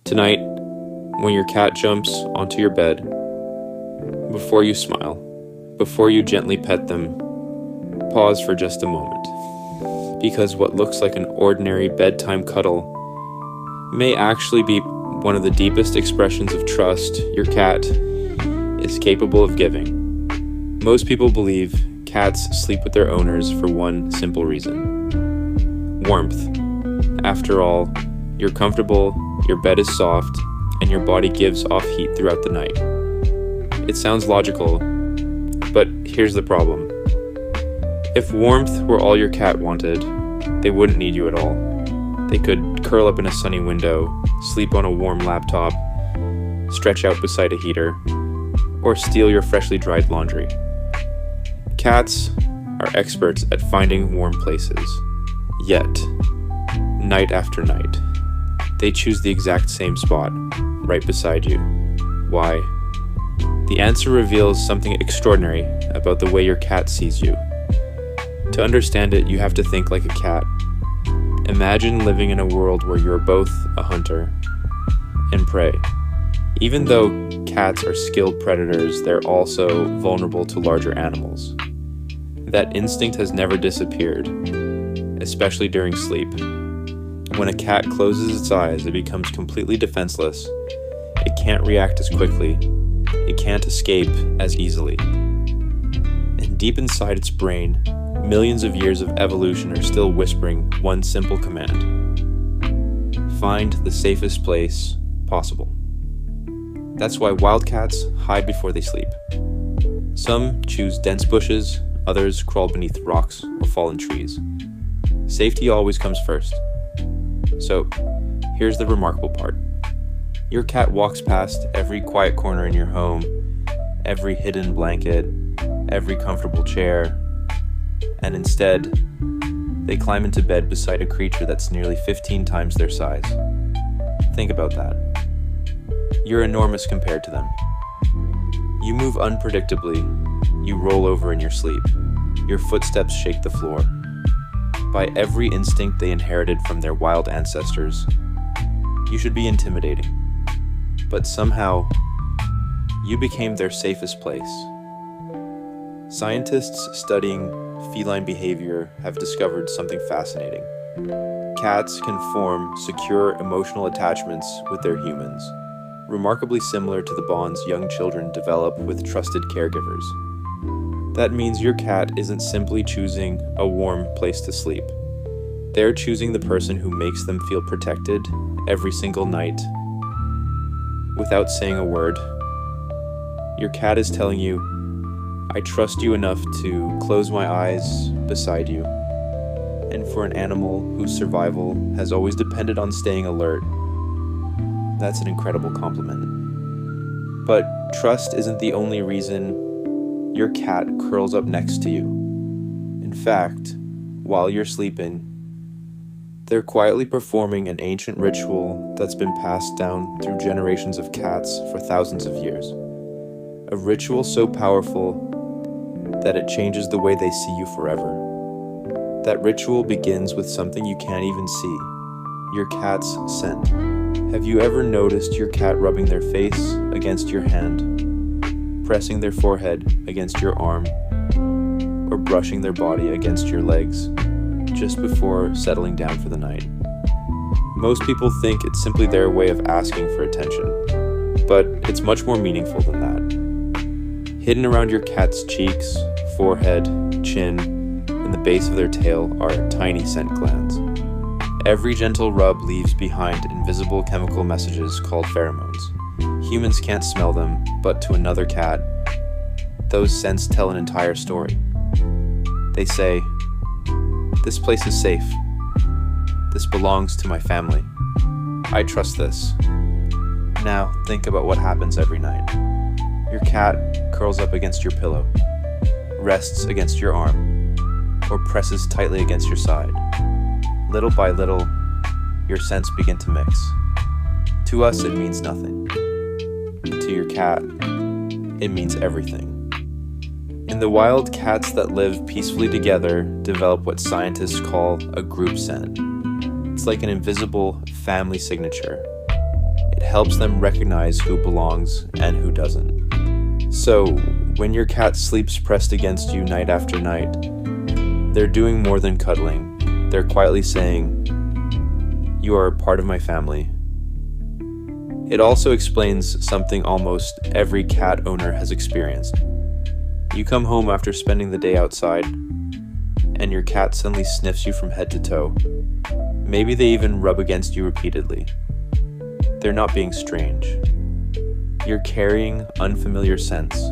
Tonight, when your cat jumps onto your bed, before you smile, before you gently pet them, pause for just a moment. Because what looks like an ordinary bedtime cuddle may actually be one of the deepest expressions of trust your cat is capable of giving. Most people believe cats sleep with their owners for one simple reason: warmth. After all, you're comfortable, your bed is soft, and your body gives off heat throughout the night. It sounds logical, but here's the problem. If warmth were all your cat wanted, they wouldn't need you at all. They could curl up in a sunny window, sleep on a warm laptop, stretch out beside a heater, or steal your freshly dried laundry. Cats are experts at finding warm places. Yet, night after night, they choose the exact same spot, right beside you. Why? The answer reveals something extraordinary about the way your cat sees you. To understand it, you have to think like a cat. Imagine living in a world where you're both a hunter and prey. Even though cats are skilled predators, they're also vulnerable to larger animals. That instinct has never disappeared, especially during sleep. When a cat closes its eyes, it becomes completely defenseless. It can't react as quickly. It can't escape as easily. And deep inside its brain, millions of years of evolution are still whispering one simple command: find the safest place possible. That's why wildcats hide before they sleep. Some choose dense bushes, others crawl beneath rocks or fallen trees. Safety always comes first. So, here's the remarkable part. Your cat walks past every quiet corner in your home, every hidden blanket, every comfortable chair, and instead, they climb into bed beside a creature that's nearly 15 times their size. Think about that. You're enormous compared to them. You move unpredictably. You roll over in your sleep. Your footsteps shake the floor. By every instinct they inherited from their wild ancestors, you should be intimidating. But somehow, you became their safest place. Scientists studying feline behavior have discovered something fascinating. Cats can form secure emotional attachments with their humans, remarkably similar to the bonds young children develop with trusted caregivers. That means your cat isn't simply choosing a warm place to sleep. They're choosing the person who makes them feel protected every single night. Without saying a word, your cat is telling you, I trust you enough to close my eyes beside you. And for an animal whose survival has always depended on staying alert, that's an incredible compliment. But trust isn't the only reason your cat curls up next to you. In fact, while you're sleeping, they're quietly performing an ancient ritual that's been passed down through generations of cats for thousands of years. A ritual so powerful that it changes the way they see you forever. That ritual begins with something you can't even see: your cat's scent. Have you ever noticed your cat rubbing their face against your hand, pressing their forehead against your arm, or brushing their body against your legs just before settling down for the night? Most people think it's simply their way of asking for attention, but it's much more meaningful than that. Hidden around your cat's cheeks, forehead, chin, and the base of their tail are tiny scent glands. Every gentle rub leaves behind invisible chemical messages called pheromones. Humans can't smell them, but to another cat, those scents tell an entire story. They say, this place is safe. This belongs to my family. I trust this. Now, think about what happens every night. Your cat curls up against your pillow, rests against your arm, or presses tightly against your side. Little by little, your scents begin to mix. To us, it means nothing. To your cat, it means everything. In the wild, cats that live peacefully together develop what scientists call a group scent. It's like an invisible family signature. It helps them recognize who belongs and who doesn't. So, when your cat sleeps pressed against you night after night, they're doing more than cuddling. They're quietly saying, "You are a part of my family." It also explains something almost every cat owner has experienced. You come home after spending the day outside, and your cat suddenly sniffs you from head to toe. Maybe they even rub against you repeatedly. They're not being strange. You're carrying unfamiliar scents.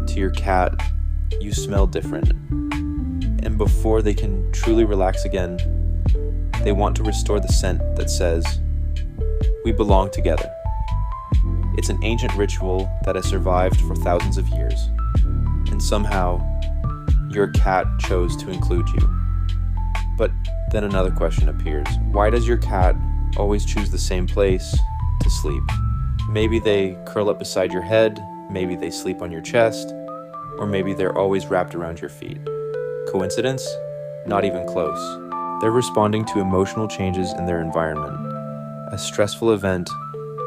To your cat, you smell different. And before they can truly relax again, they want to restore the scent that says, "We belong together." It's an ancient ritual that has survived for thousands of years, and somehow, your cat chose to include you. But then another question appears. Why does your cat always choose the same place to sleep? Maybe they curl up beside your head, maybe they sleep on your chest, or maybe they're always wrapped around your feet. Coincidence? Not even close. They're responding to emotional changes in their environment. A stressful event,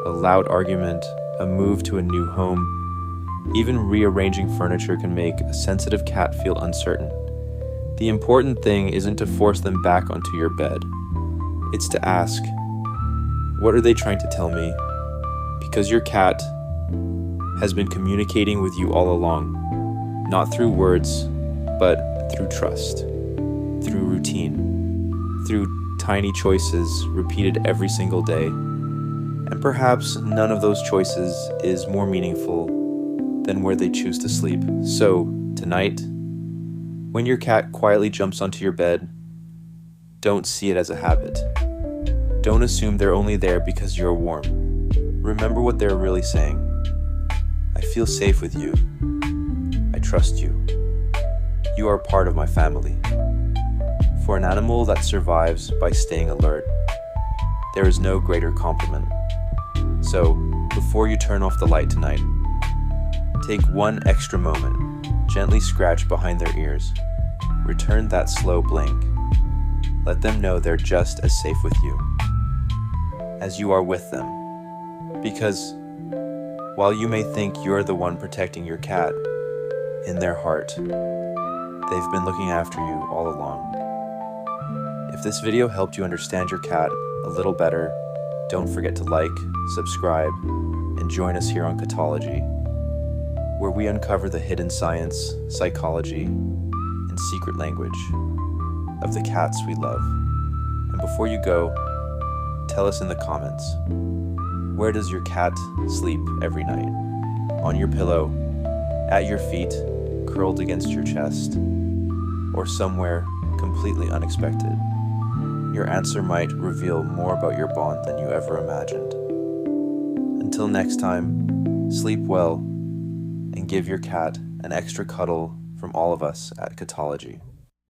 a loud argument, a move to a new home. Even rearranging furniture can make a sensitive cat feel uncertain. The important thing isn't to force them back onto your bed. It's to ask, what are they trying to tell me? Because your cat has been communicating with you all along, not through words, but through trust, through routine, through tiny choices repeated every single day. And perhaps none of those choices is more meaningful than where they choose to sleep. So, tonight, when your cat quietly jumps onto your bed, don't see it as a habit. Don't assume they're only there because you're warm. Remember what they're really saying. I feel safe with you. I trust you. You are part of my family. For an animal that survives by staying alert, there is no greater compliment. So, before you turn off the light tonight, take one extra moment, gently scratch behind their ears, return that slow blink. Let them know they're just as safe with you as you are with them. Because while you may think you're the one protecting your cat, in their heart, they've been looking after you all along. If this video helped you understand your cat a little better, don't forget to like, subscribe, and join us here on Catology, where we uncover the hidden science, psychology, and secret language of the cats we love. And before you go, tell us in the comments, where does your cat sleep every night? On your pillow, at your feet, curled against your chest, or somewhere completely unexpected? Your answer might reveal more about your bond than you ever imagined. Until next time, sleep well and give your cat an extra cuddle from all of us at Catology.